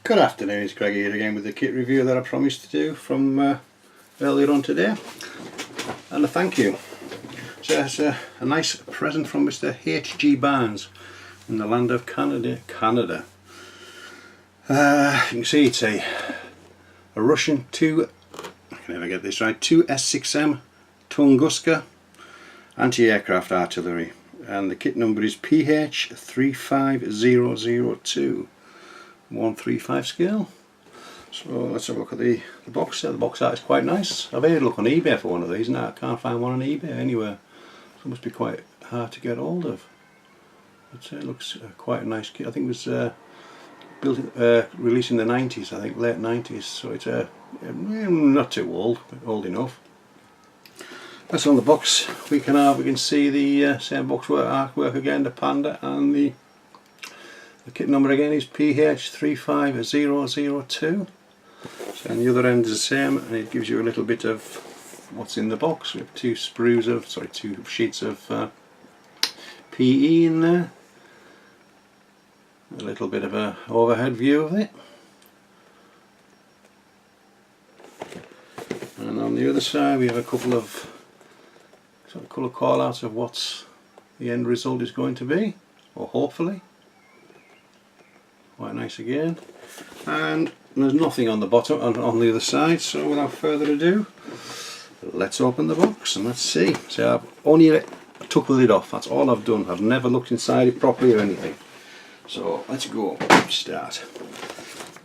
Good afternoon, it's Greg here again with the kit review that I promised to do from earlier on today, and a thank you. So it's a nice present from Mr. H.G. Barnes in the land of Canada. You can see it's a Russian 2, I can never get this right, 2S6M Tunguska anti-aircraft artillery, and the kit number is PH35002. 135 scale. So let's have a look at the box. The box art is quite nice. I've had a look on eBay for one of these and I can't find one on eBay anywhere, so it must be quite hard to get hold of. But it looks quite a nice kit. I think it was released in the 90s, I think late 90s, so it's not too old, but old enough. That's on the box. We can see the same box artwork again, the Panda, and the kit number again is PH35002. So, and the other end is the same, and it gives you a little bit of what's in the box. We have two sheets of PE in there. A little bit of a overhead view of it. And on the other side we have a couple of sort of colour call outs of what the end result is going to be, or hopefully. Quite nice again, and there's nothing on the bottom on the other side, so without further ado, let's open the box and let's see. So I've only took the lid off, that's all I've done. I've never looked inside it properly or anything. So let's go. Let's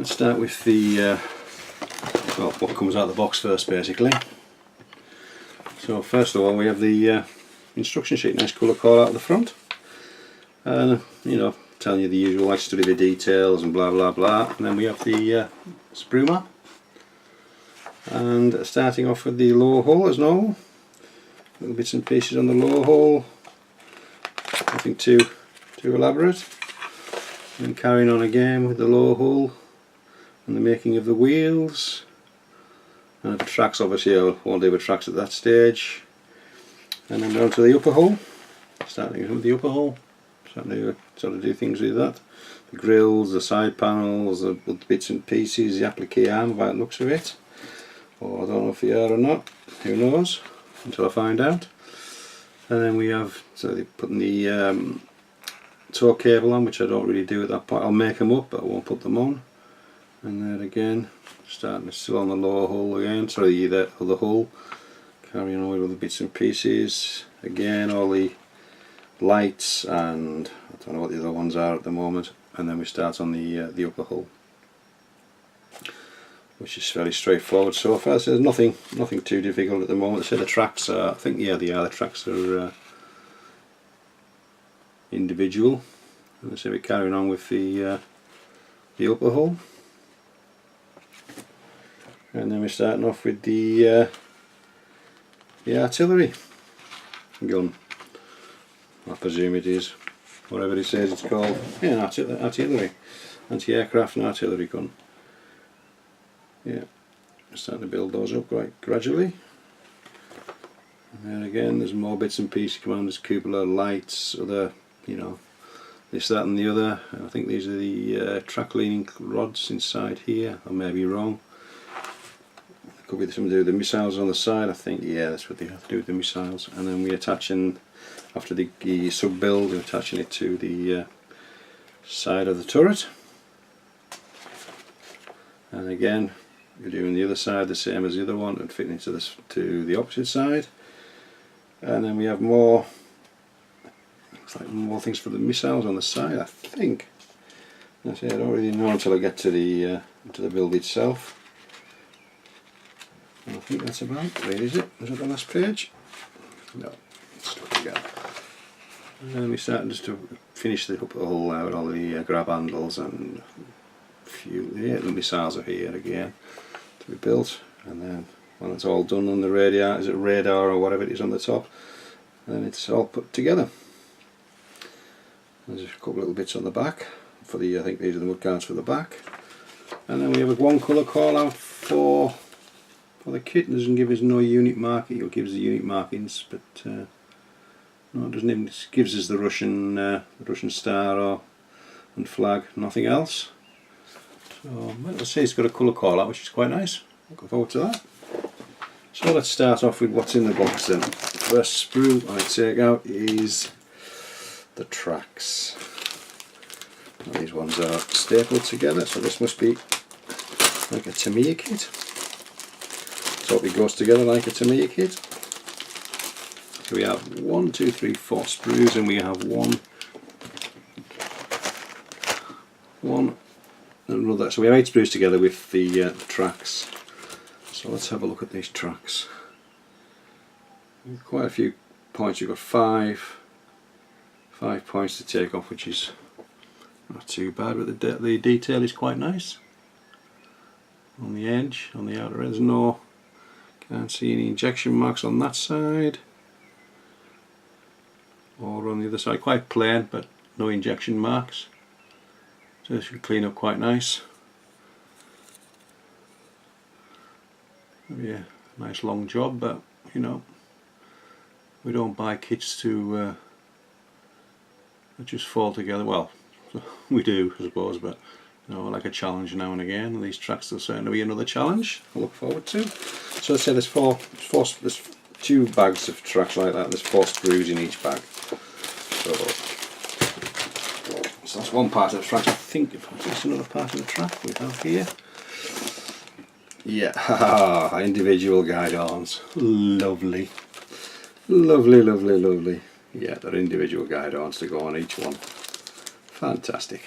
start with the well, what comes out of the box first, basically. So first of all, we have the instruction sheet, nice colour call out at the front, and you know, telling you the usual, I study the details and blah blah blah. And then we have the sprue map, and starting off with the lower hull as normal, little bits and pieces on the lower hull, nothing too elaborate. And carrying on again with the lower hull and the making of the wheels, and the tracks. Obviously I won't do the tracks at that stage. And then we're on to the upper hull, starting with the upper hull. Sort of do things with that. The grills, the side panels, the bits and pieces, the applique arm by the looks of it. Or I don't know if they are or not, who knows, until I find out. And then we have, so they're putting the tow cable on, which I don't really do at that point. I'll make them up, but I won't put them on. And then again, still on the lower hull again, sorry, the other hull. Carrying on with all the bits and pieces. Again, all the lights, and I don't know what the other ones are at the moment. And then we start on the upper hull, which is fairly straightforward so far. So there's nothing too difficult at the moment. So the tracks are, I think, yeah, the tracks are individual. And so we're carrying on with the upper hull, and then we're starting off with the artillery gun. I presume it is, whatever it says it's called. Yeah, artillery, anti-aircraft and artillery gun. Yeah, starting to build those up quite gradually. And then again, there's more bits and pieces come on. There's cupola, lights, other, you know, this, that, and the other. I think these are the track leaning rods inside here. I may be wrong. It could be something to do with the missiles on the side. I think, yeah, that's what they have to do with the missiles. And then we're attaching, after the sub build, we're attaching it to the side of the turret. And again, we're doing the other side the same as the other one and fitting it to the opposite side. And then we have more, looks like more things for the missiles on the side, I think. I don't really know until I get to the build itself. And I think that's about it. Where is it? Is it the last page? No, it's stuck together. And then we're starting just to finish the upper hull out, all the grab handles and a few, yeah, the missiles are here again to be built. And then when it's all done on the radar, is it radar or whatever it is on the top, then it's all put together. There's a couple little bits on the back for the, I think these are the mud guards for the back. And then we have a one colour call out for the kit. It doesn't give us no unit marking, it gives the unit markings, but no, it doesn't even, it gives us the Russian star and flag, nothing else. So let's see, it's got a colour call out, which is quite nice. Looking forward to that. So let's start off with what's in the box then. First sprue I take out is the tracks. Now these ones are stapled together, so this must be like a Tamiya kit. So it goes together like a Tamiya kit. So we have 1, 2, 3, 4 sprues, and we have one another. So we have 8 sprues together with the tracks. So let's have a look at these tracks. Quite a few points. You've got five points to take off, which is not too bad, but the detail is quite nice on the edge, on the outer edge. Can't see any injection marks on that side or on the other side. Quite plain, but no injection marks, so this should clean up quite nice. Yeah, nice long job, but you know, we don't buy kits to just fall together. Well, we do, I suppose, but you know, like a challenge now and again, and these tracks will certainly be another challenge I look forward to. So let's say there's 2 bags of tracks like that, and there's 4 sprues in each bag. So that's one part of the track. I think if there's another part of the track we have here. Yeah, individual guide arms. Lovely. Lovely, lovely, lovely. Yeah, they're individual guide arms to go on each one. Fantastic.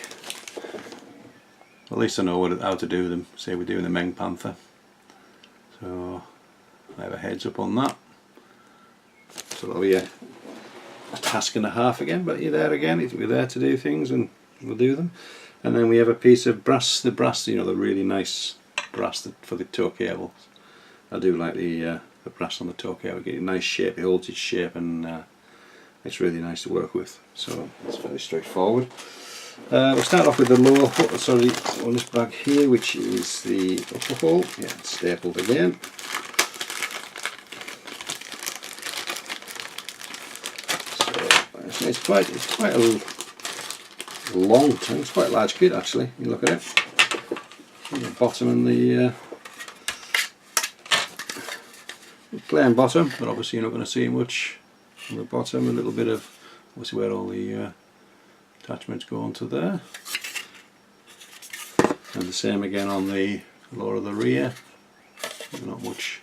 At least I know how to do them. Say we're doing the Meng Panther. So I have a heads up on that. So that'll be a task and a half again, but you're there again. We're there to do things and we'll do them. And then we have a piece of brass, the brass, you know, the really nice brass for the tow cables. I do like the brass on the tow cable. Get a nice shape, it holds its shape, and it's really nice to work with. So it's very straightforward. We'll start off with the lower hole, sorry, on this bag here, which is the upper hole. Yeah, it's stapled again. So it's quite a long thing. It's quite a large kit actually. You look at it. The bottom and the plain bottom, but obviously you're not going to see much on the bottom. A little bit of obviously where all the attachments go onto there, and the same again on the lower of the rear. Not much.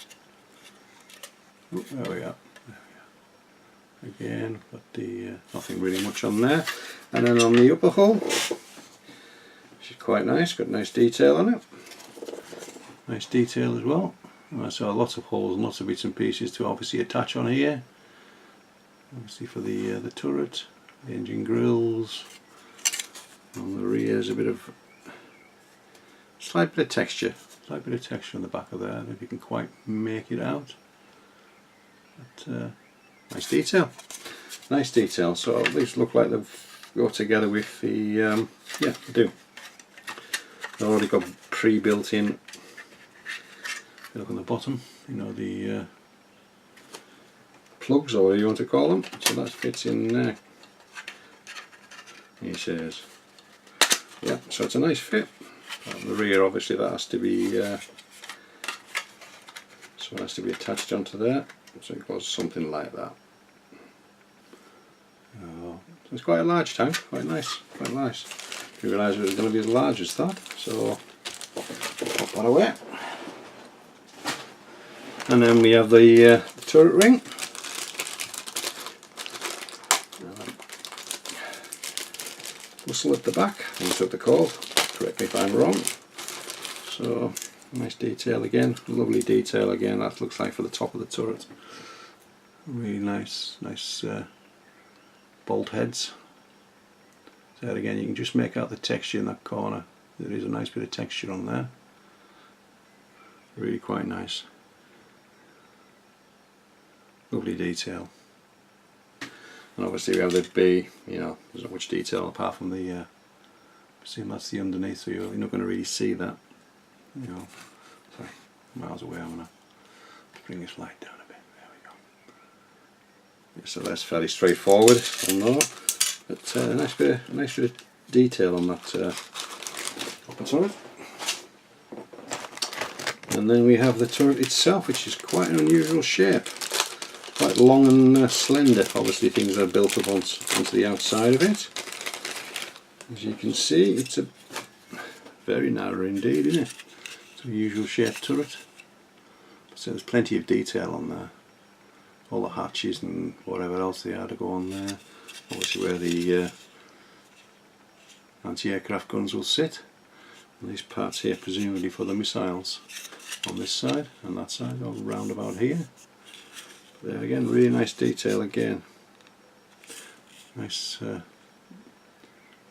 Oh, there we are. Again, but nothing really much on there. And then on the upper hull, which is quite nice, got nice detail on it. Nice detail as well. So lots of holes and lots of bits and pieces to obviously attach on here. Obviously for the turret, the engine grills. On the rear is a bit of slight bit of texture on the back of there. I don't know if you can quite make it out. But nice detail. Nice detail. So these look like they go together with the yeah, they do. They've already got pre-built in. Look on the bottom, you know, the plugs, or whatever you want to call them. So that fits in there. He says, yeah. So it's a nice fit. On the rear, obviously, that has to be so it has to be attached onto there. So it goes something like that. So it's quite a large tank, quite nice, quite nice. Didn't realise it was going to be as large as that, so pop that away. And then we have the turret ring. Whistle at the back, I think that's what they're called, correct me if I'm wrong. So nice detail again, lovely detail again, that looks like for the top of the turret. Really nice bolt heads. So again, you can just make out the texture in that corner. There is a nice bit of texture on there. Really quite nice. Lovely detail. And obviously we have the B, you know, there's not much detail apart from the see, that's the underneath, so you're not going to really see that. You know, sorry, miles away. I'm going to bring this light down a bit. There we go. Yeah, so that's fairly straightforward on there, but a nice bit of detail on that upper turret. And then we have the turret itself, which is quite an unusual shape. Quite long and slender. Obviously things are built up onto the outside of it. As you can see, it's a very narrow indeed, isn't it? It's a usual shaped turret. So there's plenty of detail on there. All the hatches and whatever else they are to go on there. Obviously where the anti-aircraft guns will sit. And these parts here presumably for the missiles on this side and that side, all round about here. But there again, really nice detail again. Nice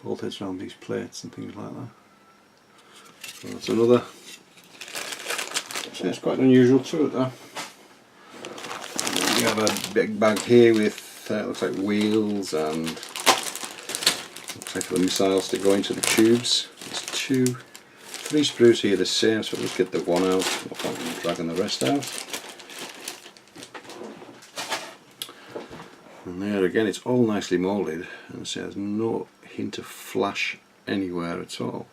bolt heads around these plates and things like that. So that's another. So it's quite an unusual turret there. We have a big bag here with looks like wheels and looks like for the missiles to go into the tubes. There's three sprues here the same, so let's get the one out. No point in dragging the rest out. And there again, it's all nicely moulded, and so there's no hint of flash anywhere at all.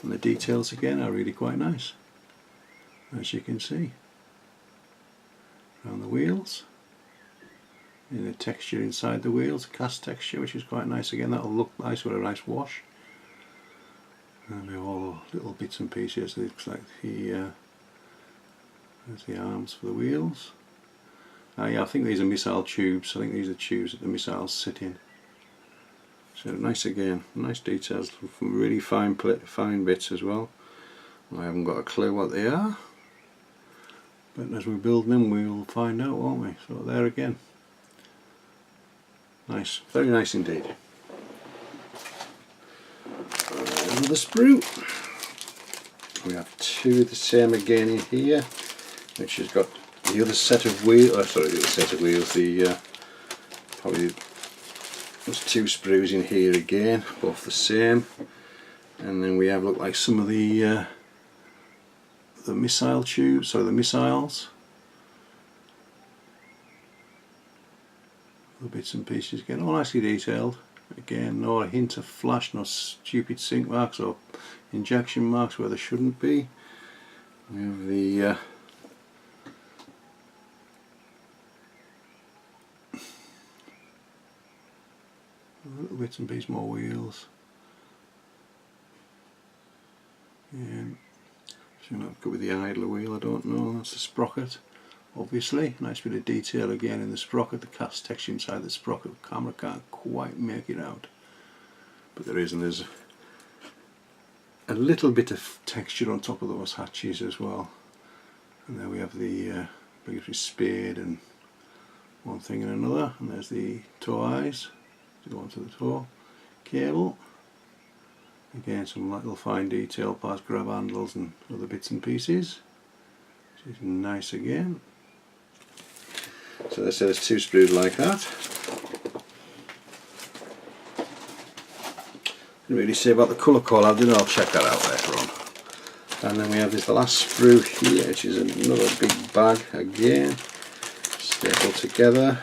And the details again are really quite nice, as you can see. Around the wheels, in the texture inside the wheels, cast texture, which is quite nice again. That'll look nice with a nice wash. And we have all little bits and pieces. It looks like there's the arms for the wheels. Yeah, I think these are missile tubes. I think these are tubes that the missiles sit in. So nice again, nice details, really fine bits as well. I haven't got a clue what they are, but as we build them we will find out, won't we? So there again, nice, very nice indeed. Another sprue. We have two of the same again in here, which has got the other set of wheels. Oh, sorry, the other set of wheels. The probably there's two sprues in here again, both the same. And then we have look like some of the missile tubes, so the missiles. The bits and pieces again, all nicely detailed. Again, no hint of flash, no stupid sink marks or injection marks where there shouldn't be. We have the little bits and pieces, more wheels. So that could be the idler wheel, I don't know. That's the sprocket, obviously. Nice bit of detail again in the sprocket, the cast texture inside the sprocket. The camera can't quite make it out, but there is, and there's a little bit of texture on top of those hatches as well. And there we have the obligatory spade and one thing and another, and there's the toe eyes to go onto the toe cable. Again, some little fine detail past grab handles and other bits and pieces, which is nice again. So they say there's two sprues like that. Didn't really say about the colour call out, didn't I? I'll check that out later on. And then we have the last sprue here, which is another big bag again, stapled together.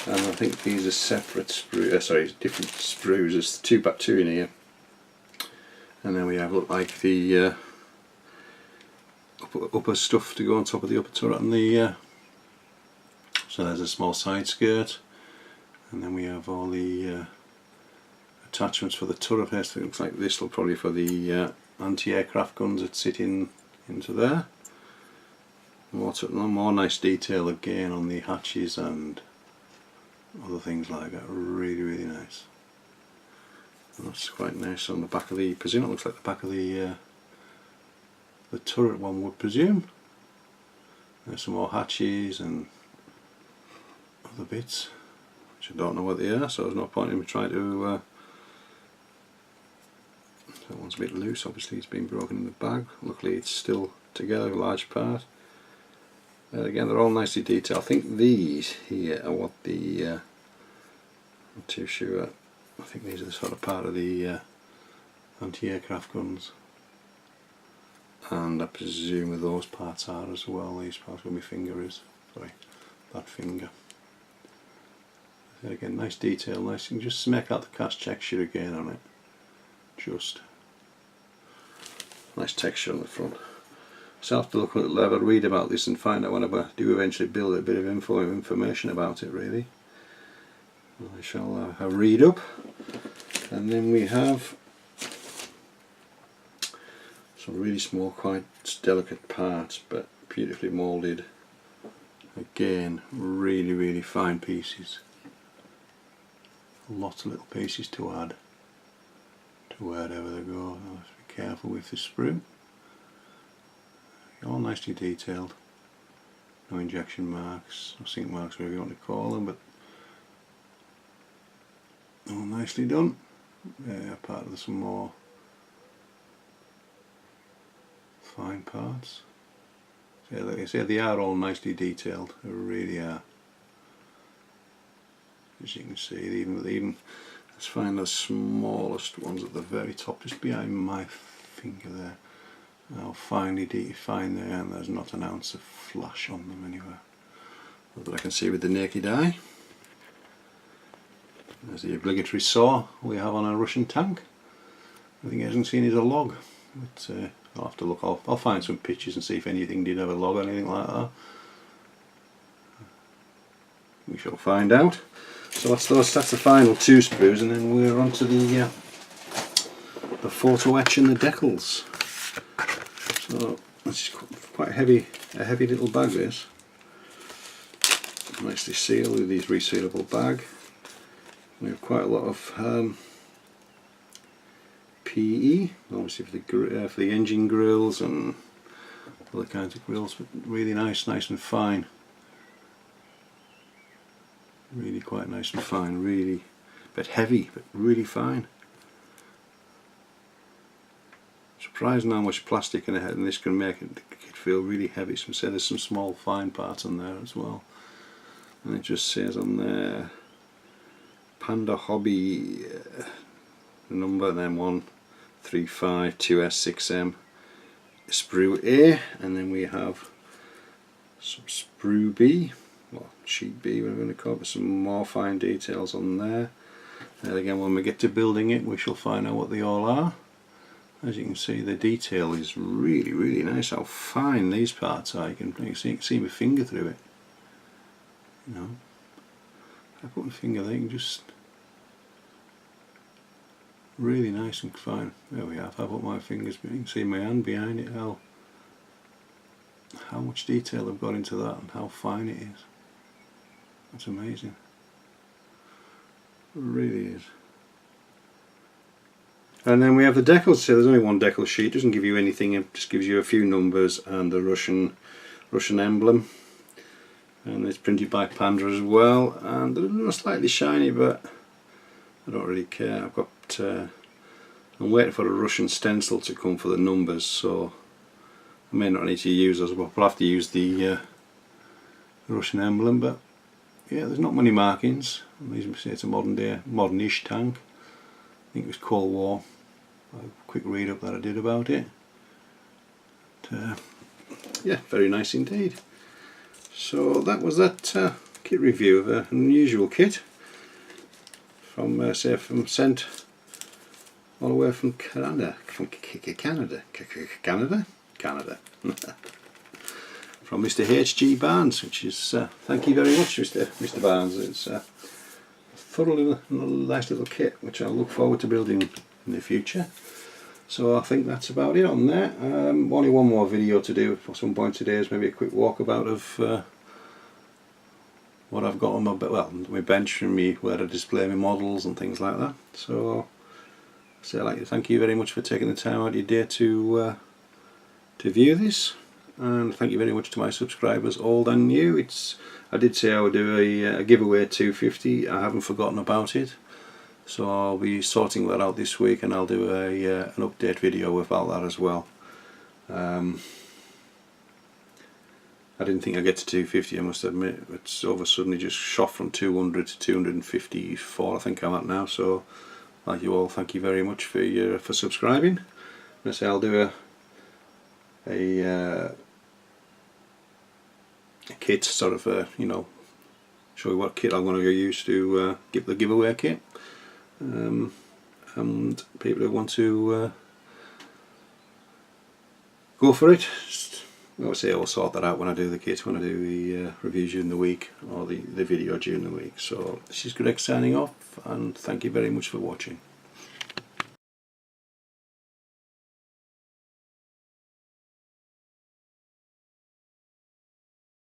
And I think these are separate sprues, sorry, different sprues. There's two in here. And then we have look like the upper stuff to go on top of the upper turret, and the so there's a small side skirt, and then we have all the attachments for the turret here. So it looks like this will probably for the anti-aircraft guns that sit into there. More nice detail again on the hatches and other things like that. Really nice. And that's quite nice on the back of the, presume it looks like the back of the turret, one would presume. There's some more hatches and other bits, which I don't know what they are, so there's no point in me trying to that one's a bit loose, obviously it's been broken in the bag. Luckily it's still together, a large part. Again, they're all nicely detailed. I think these here are what the I'm not too sure. I think these are the sort of part of the anti-aircraft guns, and I presume those parts are as well. These parts where my finger is, sorry, that finger. Again, nice detail, nice. You can just make out the cast texture again on it. Just nice texture on the front. So I'll have to have a read about this and find out when I do eventually build a bit of information about it really. I shall have a read up. And then we have some really small, quite delicate parts, but beautifully moulded. Again, really fine pieces. Lots of little pieces to add to wherever they go. I'll have to be careful with the sprue. All nicely detailed. No injection marks, or sink marks, whatever you want to call them, but all nicely done. Part of some more fine parts. So like I say, they are all nicely detailed. They really are. As you can see, even let's find the smallest ones at the very top, just behind my finger there. How finely defined they are, and there's not an ounce of flash on them anywhere. Not that I can see with the naked eye. There's the obligatory saw we have on a Russian tank. I think it hasn't seen is a log, but I'll have to look. I'll find some pictures and see if anything did have a log or anything like that. We shall find out. So that's the final two sprues, and then we're on to the photo etch and the decals. So this is quite a heavy little bag. This nicely sealed with these resealable bag. We have quite a lot of PE, obviously for the engine grills and other kinds of grills, but really nice and fine. Really quite nice and fine, really, but heavy, but really fine. Surprising how much plastic in it, and this can make it feel really heavy. So there's some small fine parts on there as well, and it just says on there Panda Hobby number, then 1352S6M sprue A, and then we have some sprue B, well, sheet B, we're going to call it, some more fine details on there. And again, when we get to building it, we shall find out what they all are. As you can see, the detail is really nice. How fine these parts are. You can see my finger through it. You know, if I put my finger there, you can just really nice and fine. There we are. If I put my fingers, you can see my hand behind it. How much detail I've got into that, and how fine it is. That's amazing. It really is. And then we have the decals. So there's only one decal sheet. It doesn't give you anything. It just gives you a few numbers and the Russian emblem. And it's printed by Panda as well. And they're slightly shiny, but I don't really care. I've got. I'm waiting for a Russian stencil to come for the numbers, so I may not need to use those. But I'll have to use the Russian emblem. But yeah, there's not many markings. It's a modern-ish tank. I think it was Cold War. A quick read up that I did about it. But, yeah, very nice indeed. So that was that kit review of an unusual kit from sent all the way from Canada, from Mr. H.G. Barnes, which is thank you very much, Mr. Barnes. It's thoroughly nice little kit, which I'll look forward to building in the future. So I think that's about it on there. Only one more video to do for some point today, is maybe a quick walkabout of what I've got on my bench and where I display my models and things like that. So I'd like to thank you very much for taking the time out of your day to view this, and thank you very much to my subscribers, old and new. I did say I would do a giveaway at 250. I haven't forgotten about it, so I'll be sorting that out this week, and I'll do an update video about that as well. I didn't think I'd get to 250, I must admit. It's over suddenly just shot from 200 to 254 I think I'm at now. So like you all, thank you very much for subscribing. And I say I'll do a kit, sort of you know, show you what kit I'm going to use to give the giveaway kit, and people who want to go for it, just I say I'll sort that out when I do the kit, when I do the reviews during the week, or the video during the week. So this is Greg signing off, and thank you very much for watching.